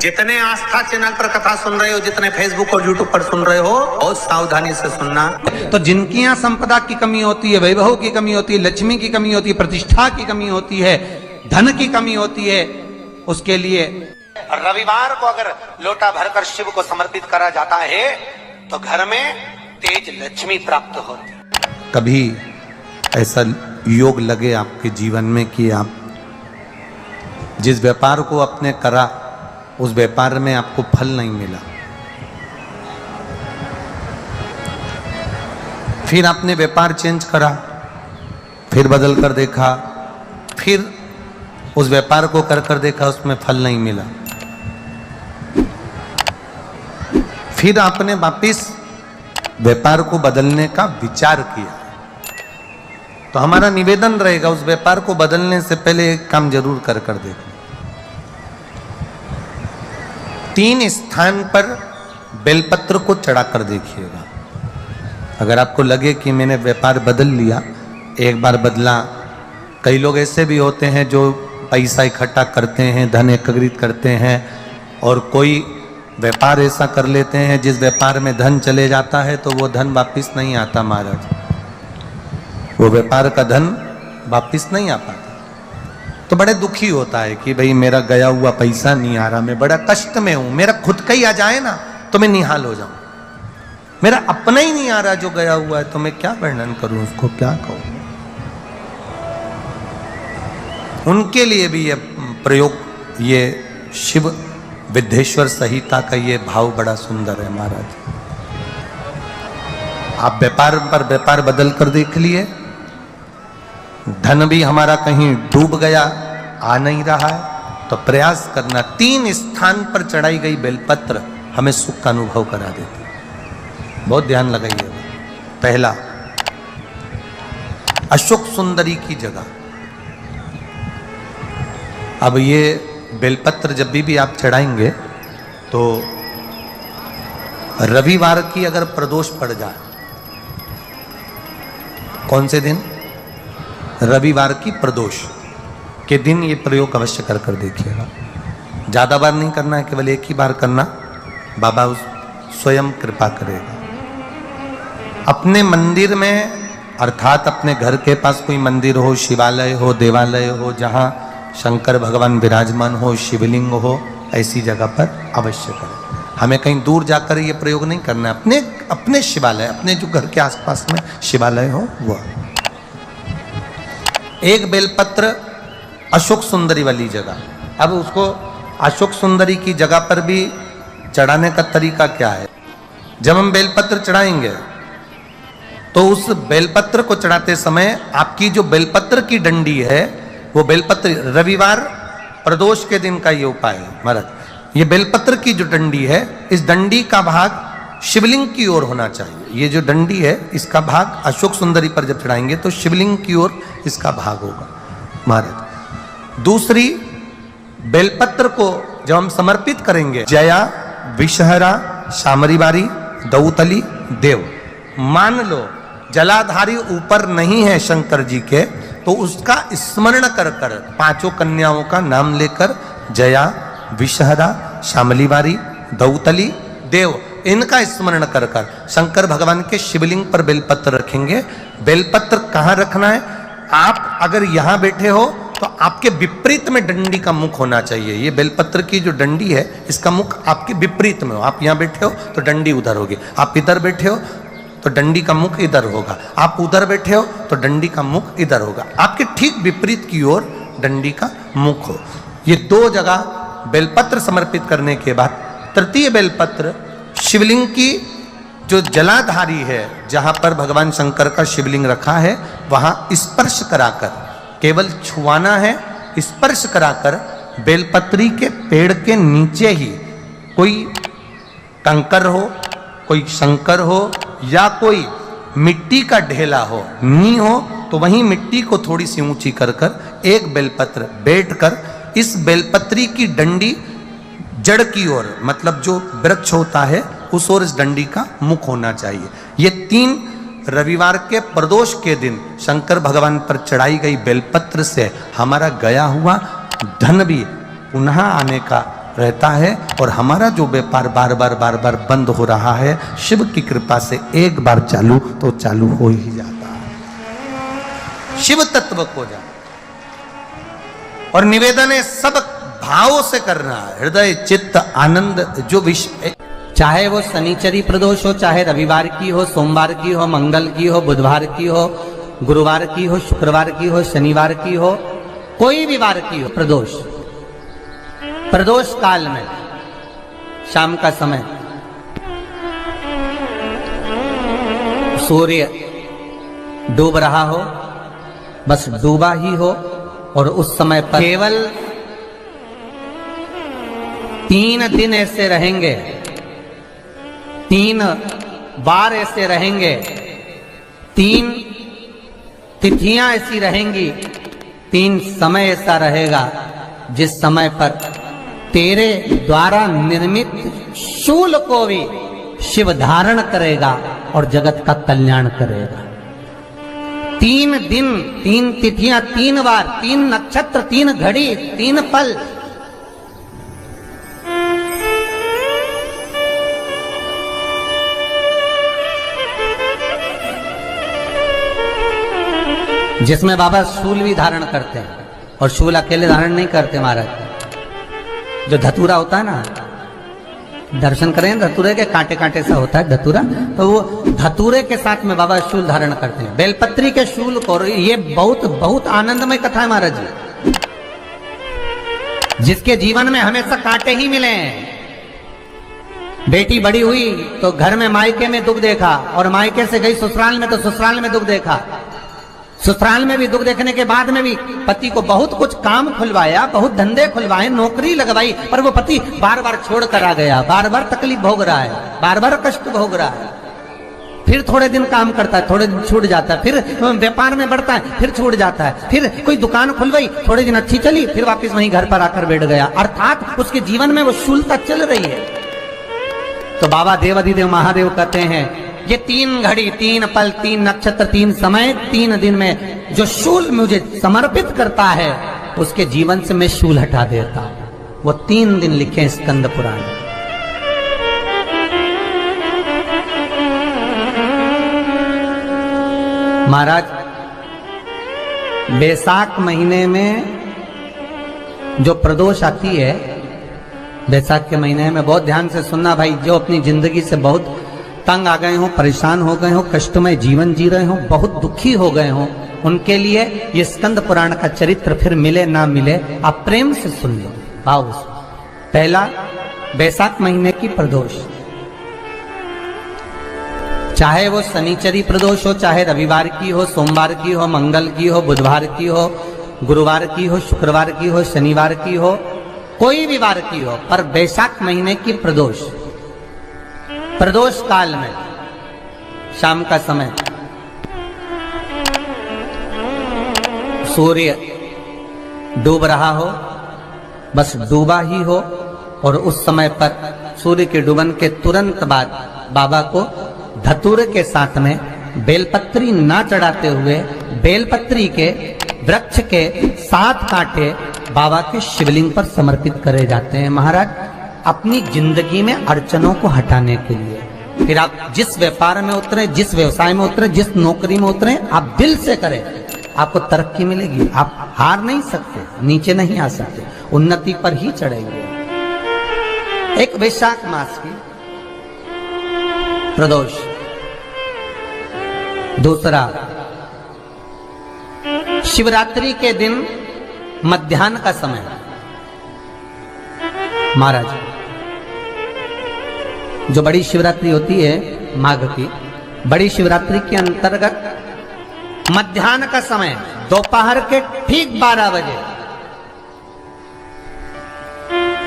जितने आस्था चैनल पर कथा सुन रहे हो, जितने फेसबुक और यूट्यूब पर सुन रहे हो, बहुत सावधानी से सुनना। तो जिनकी यहाँ संपदा की कमी होती है, वैभव की कमी होती है, लक्ष्मी की कमी होती है, प्रतिष्ठा की कमी होती है, धन की कमी होती है, उसके लिए रविवार को अगर लोटा भरकर शिव को समर्पित करा जाता है तो घर में तेज लक्ष्मी प्राप्त होती है। कभी ऐसा योग लगे आपके जीवन में कि आप जिस व्यापार को आपने करा उस व्यापार में आपको फल नहीं मिला, फिर आपने व्यापार चेंज करा, फिर बदल कर देखा, फिर उस व्यापार को कर देखा, उसमें फल नहीं मिला, फिर आपने वापिस व्यापार को बदलने का विचार किया, तो हमारा निवेदन रहेगा उस व्यापार को बदलने से पहले एक काम जरूर कर देखना। 3 स्थान पर बेलपत्र को चढ़ाकर देखिएगा। अगर आपको लगे कि मैंने व्यापार बदल लिया, एक बार बदला, कई लोग ऐसे भी होते हैं जो पैसा इकट्ठा करते हैं, धन एकत्रित करते हैं, और कोई व्यापार ऐसा कर लेते हैं जिस व्यापार में धन चले जाता है तो वो धन वापस नहीं आता महाराज, वो व्यापार का धन वापस नहीं आ पाता। तो बड़े दुखी होता है कि भाई मेरा गया हुआ पैसा नहीं आ रहा, मैं बड़ा कष्ट में हूं, मेरा खुद का ही आ जाए ना तो मैं निहाल हो जाऊं, मेरा अपना ही नहीं आ रहा जो गया हुआ है, तो मैं क्या वर्णन करूं, उसको क्या कहूं। उनके लिए भी ये प्रयोग, ये शिव विद्येश्वर संहिता का ये भाव बड़ा सुंदर है महाराज। आप व्यापार पर व्यापार बदल कर देख लिए, धन भी हमारा कहीं डूब गया, आ नहीं रहा है, तो प्रयास करना 3 स्थान पर चढ़ाई गई बेलपत्र हमें सुख का अनुभव करा देती है। बहुत ध्यान लगाइए। पहला, अशोक सुंदरी की जगह। अब ये बेलपत्र जब भी आप चढ़ाएंगे तो रविवार की अगर प्रदोष पड़ जाए, कौन से दिन? रविवार की प्रदोष के दिन ये प्रयोग अवश्य कर देखिएगा। ज़्यादा बार नहीं करना है, केवल एक ही बार करना, बाबा उस स्वयं कृपा करेगा। अपने मंदिर में, अर्थात अपने घर के पास कोई मंदिर हो, शिवालय हो, देवालय हो, जहाँ शंकर भगवान विराजमान हो, शिवलिंग हो, ऐसी जगह पर अवश्य करें। हमें कहीं दूर जाकर ये प्रयोग नहीं करना है, अपने शिवालय, अपने जो घर के आसपास में शिवालय हो वो। एक बेलपत्र अशोक सुंदरी वाली जगह। अब उसको अशोक सुंदरी की जगह पर भी चढ़ाने का तरीका क्या है? जब हम बेलपत्र चढ़ाएंगे तो उस बेलपत्र को चढ़ाते समय आपकी जो बेलपत्र की डंडी है, वो बेलपत्र, रविवार प्रदोष के दिन का ये उपाय है महाराज। ये बेलपत्र की जो डंडी है, इस डंडी का भाग शिवलिंग की ओर होना चाहिए। ये जो डंडी है, इसका भाग अशोक सुंदरी पर जब चढ़ाएंगे तो शिवलिंग की ओर इसका भाग होगा महाराज। दूसरी, बेलपत्र को जब हम समर्पित करेंगे, जया, विषहरा, शामरीवारी, दौतली, देव। मान लो जलाधारी ऊपर नहीं है शंकर जी के, तो उसका स्मरण कर 5 कन्याओं का नाम लेकर, जया, विषहरा, शामलीवारी, दौतली, देव, इनका स्मरण कर शंकर भगवान के शिवलिंग पर बेलपत्र रखेंगे। बेलपत्र कहाँ रखना है? आप अगर यहाँ बैठे हो तो आपके विपरीत में डंडी का मुख होना चाहिए। ये बेलपत्र की जो डंडी है, इसका मुख आपके विपरीत में हो। आप यहाँ बैठे हो तो डंडी उधर होगी, आप इधर बैठे हो तो डंडी का मुख इधर होगा, आप उधर बैठे हो तो डंडी का मुख इधर होगा। आपके ठीक विपरीत की ओर डंडी का मुख हो। ये 2 जगह बेलपत्र समर्पित करने के बाद, तृतीय बेलपत्र शिवलिंग की जो जलाधारी है, जहां पर भगवान शंकर का शिवलिंग रखा है, वहां स्पर्श कराकर, केवल छुआना है, स्पर्श कराकर बेलपत्री के पेड़ के नीचे ही कोई कंकर हो, कोई शंकर हो, या कोई मिट्टी का ढेला हो, नी हो, तो वहीं मिट्टी को थोड़ी सी ऊंची कर एक बेलपत्र बैठकर इस बेलपत्री की डंडी जड़ की ओर, मतलब जो वृक्ष होता है उस ओर इस डंडी का मुख होना चाहिए। ये 3 रविवार के प्रदोष के दिन शंकर भगवान पर चढ़ाई गई बेलपत्र से हमारा गया हुआ धन भी पुनः आने का रहता है और हमारा जो व्यापार बार बार बंद हो रहा है, शिव की कृपा से एक बार चालू तो चालू हो ही जाता है, शिव तत्व को जाना। और निवेदन है सब भाव से करना, हृदय चित्त आनंद जो विषय, चाहे वो शनिचरी प्रदोष हो, चाहे रविवार की हो, सोमवार की हो, मंगल की हो, बुधवार की हो, गुरुवार की हो, शुक्रवार की हो, शनिवार की हो, कोई भी वार की हो, प्रदोष काल में शाम का समय सूर्य डूब रहा हो, बस डूबा ही हो, और उस समय पर केवल 3 दिन ऐसे रहेंगे, 3 बार ऐसे रहेंगे, 3 तिथियां ऐसी रहेंगी, 3 समय ऐसा रहेगा जिस समय पर तेरे द्वारा निर्मित शूल को भी शिव धारण करेगा और जगत का कल्याण करेगा। 3 दिन, 3 तिथियां, 3 बार, 3 नक्षत्र, 3 घड़ी, 3 पल, जिसमें बाबा शूल भी धारण करते हैं, और शूल अकेले धारण नहीं करते महाराज। जो धतूरा होता है ना, दर्शन करें धतूरे के, कांटे कांटे सा होता है धतूरा, तो वो धतूरे के साथ में बाबा शूल धारण करते हैं, बेलपत्री के शूल को। ये बहुत बहुत आनंदमय कथा है महाराज जी, जिसके जीवन में हमेशा कांटे ही मिले हैं। बेटी बड़ी हुई तो घर में मायके में दुख देखा, और मायके से गई ससुराल में तो ससुराल में दुख देखा। ससुराल में भी दुख देखने के बाद में भी पति को बहुत कुछ काम खुलवाया, बहुत धंधे खुलवाए, नौकरी लगवाई, पर वो पति बार बार छोड़ कर आ गया, बार बार तकलीफ भोग रहा है, बार बार कष्ट भोग रहा है। फिर थोड़े दिन काम करता है, थोड़े दिन छूट जाता है, फिर व्यापार में बढ़ता है, फिर छूट जाता है, फिर कोई दुकान खुलवाई, थोड़े दिन अच्छी चली, फिर वापस वहीं घर पर आकर बैठ गया। अर्थात उसके जीवन में वो शूलता चल रही है। तो बाबा देवाधिदेव महादेव कहते हैं, ये 3 घड़ी, 3 पल, 3 नक्षत्र, 3 समय, 3 दिन में जो शूल मुझे समर्पित करता है, उसके जीवन से मैं शूल हटा देता हूं। वो 3 दिन लिखे स्कंद पुराण। महाराज, बैसाख महीने में जो प्रदोष आती है, बैसाख के महीने में बहुत ध्यान से सुनना भाई, जो अपनी जिंदगी से बहुत तंग आ गए हो, परेशान हो गए हो, कष्टमय जीवन जी रहे हो, बहुत दुखी हो गए हो, उनके लिए ये स्कंद पुराण का चरित्र फिर मिले ना मिले, आप प्रेम से सुन लो भाव से। पहला, बैसाख महीने की प्रदोष, चाहे वो शनिचरी प्रदोष हो, चाहे रविवार की हो, सोमवार की हो, मंगल की हो, बुधवार की हो, गुरुवार की हो, शुक्रवार की हो, शनिवार की हो, कोई भी वार की हो, पर बैसाख महीने की प्रदोष, प्रदोष काल में शाम का समय सूर्य डूब रहा हो, बस डूबा ही हो, और उस समय पर सूर्य के डूबन के तुरंत बाद बाबा को धतूरे के साथ में बेलपत्री ना चढ़ाते हुए बेलपत्री के वृक्ष के 7 कांटे बाबा के शिवलिंग पर समर्पित करे जाते हैं महाराज, अपनी जिंदगी में अड़चनों को हटाने के लिए। फिर आप जिस व्यापार में उतरे, जिस व्यवसाय में उतरे, जिस नौकरी में उतरे, आप दिल से करें, आपको तरक्की मिलेगी। आप हार नहीं सकते, नीचे नहीं आ सकते, उन्नति पर ही चढ़ेंगे। एक वैशाख मास की प्रदोष। दूसरा, शिवरात्रि के दिन मध्याह्न का समय महाराज, जो बड़ी शिवरात्रि होती है माघ की, बड़ी शिवरात्रि के अंतर्गत मध्याह्न का समय, दोपहर के ठीक 12 बजे,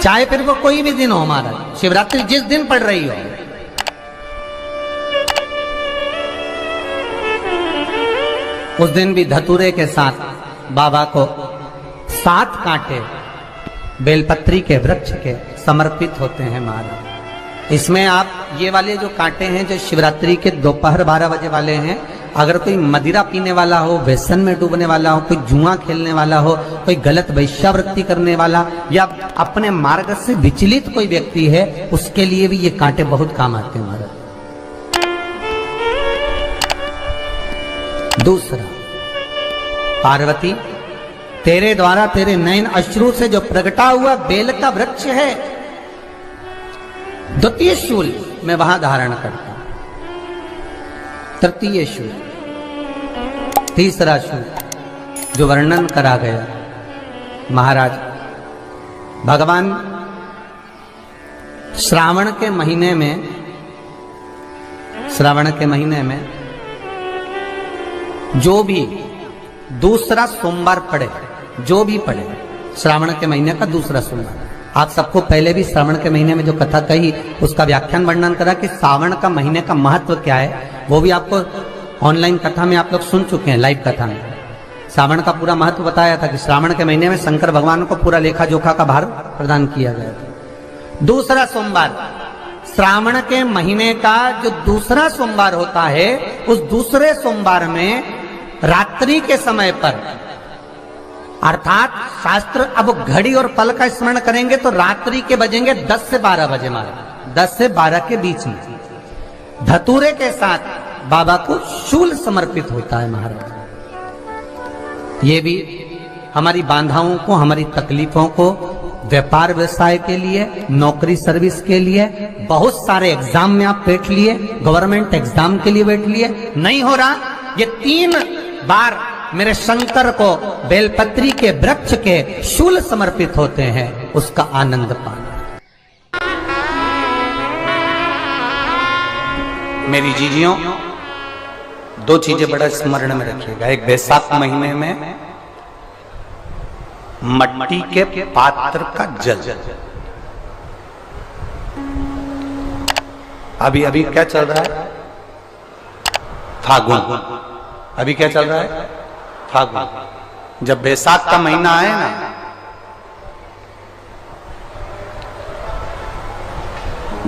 चाहे फिर वो कोई भी दिन हो महाराज, शिवरात्रि जिस दिन पड़ रही हो, उस दिन भी धतूरे के साथ बाबा को 7 कांटे बेलपत्री के वृक्ष के समर्पित होते हैं महाराज। इसमें आप ये वाले जो कांटे हैं, जो शिवरात्रि के दोपहर 12 बजे वाले हैं, अगर कोई मदिरा पीने वाला हो, व्यसन में डूबने वाला हो, कोई जुआ खेलने वाला हो, कोई गलत वैश्यावृत्ति करने वाला या अपने मार्ग से विचलित कोई व्यक्ति है, उसके लिए भी ये कांटे बहुत काम आते हैं महाराज। दूसरा, पार्वती तेरे द्वारा तेरे नयन अश्रु से जो प्रगटा हुआ बेल का वृक्ष है, द्वितीय शूल मैं वहां धारण करता हूं, तृतीय शूल, तीसरा शूल जो वर्णन करा गया महाराज। भगवान श्रावण के महीने में जो भी दूसरा सोमवार पड़े, जो भी पड़े श्रावण के महीने का दूसरा सोमवार, आप सबको पहले भी श्रावण के महीने में जो कथा कही उसका व्याख्यान वर्णन करा कि श्रावण का महीने का महत्व क्या है, वो भी आपको ऑनलाइन कथा में आप लोग सुन चुके हैं। लाइव कथा में श्रावण का पूरा महत्व बताया था कि श्रावण के महीने में शंकर भगवान को पूरा लेखा जोखा का भार प्रदान किया गया था। दूसरा सोमवार, श्रावण के महीने का जो दूसरा सोमवार होता है, उस दूसरे सोमवार में रात्रि के समय पर, अर्थात शास्त्र अब घड़ी और पल का स्मरण करेंगे तो रात्रि के बजेंगे 10 से 12 बजे महाराज, 10 से 12 के बीच में धतूरे के साथ बाबा को शूल समर्पित होता है महाराज। ये भी हमारी बाधाओं को, हमारी तकलीफों को, व्यापार व्यवसाय के लिए, नौकरी सर्विस के लिए, बहुत सारे एग्जाम में आप बैठ लिए, गवर्नमेंट एग्जाम के लिए बैठ लिए, नहीं हो रहा, ये 3 बार मेरे शंकर को बेलपत्री के वृक्ष के शूल समर्पित होते हैं, उसका आनंद पाना। मेरी जीजियों, 2 चीजें बड़ा स्मरण में रखिएगा। एक, बैसाख महीने में मट्टी के पात्र का जल, अभी अभी क्या चल रहा है, फागुन, अभी क्या चल रहा है, फागुन। जब बैसाख का महीना आए ना,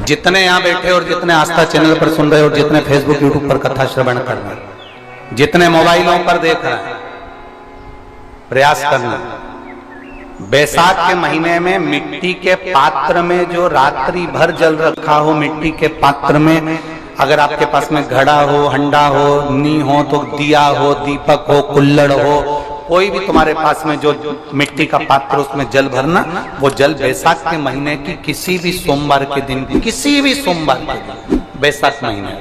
जितने यहां बैठे और जितने आस्था चैनल पर सुन रहे और जितने फेसबुक यूट्यूब पर कथा श्रवण कर रहे, जितने मोबाइलों पर देख रहे हैं, प्रयास करना, बैसाख के महीने में मिट्टी के पात्र में जो रात्रि भर जल रखा हो, मिट्टी के पात्र में, अगर आपके पास में घड़ा हो, हंडा हो, नी हो, तो दिया हो, दीपक हो, कुल्लड़ हो, कोई भी तुम्हारे पास में जो मिट्टी का पात्र, उसमें जल भरना। वो जल बैसाख के महीने की किसी भी सोमवार के दिन, किसी भी सोमवार के दिन, बैसाख महीने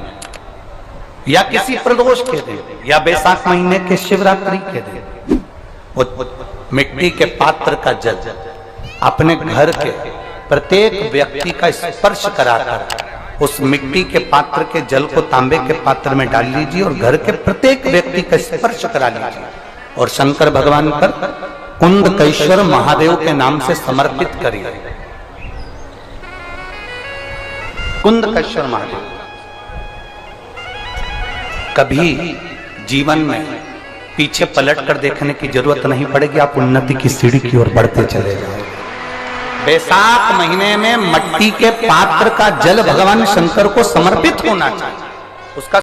या किसी प्रदोष के दिन या बैसाख महीने के शिवरात्रि के दिन, वो मिट्टी के पात्र का जल अपने घर के प्रत्येक व्यक्ति का स्पर्श कराकर उस मिट्टी के पात्र के जल को तांबे के पात्र में डाल लीजिए और घर के प्रत्येक व्यक्ति का स्पर्श करा लीजिए और शंकर भगवान पर कुंदकेश्वर महादेव के नाम से समर्पित करिए। कुंदकेश्वर महादेव, कभी जीवन में पीछे पलट कर देखने की जरूरत नहीं पड़ेगी, आप उन्नति की सीढ़ी की ओर बढ़ते चले जाएंगे। बैसाख महीने में मट्टी के पात्र का जल भगवान शंकर को समर्पित होना चाहिए, उसका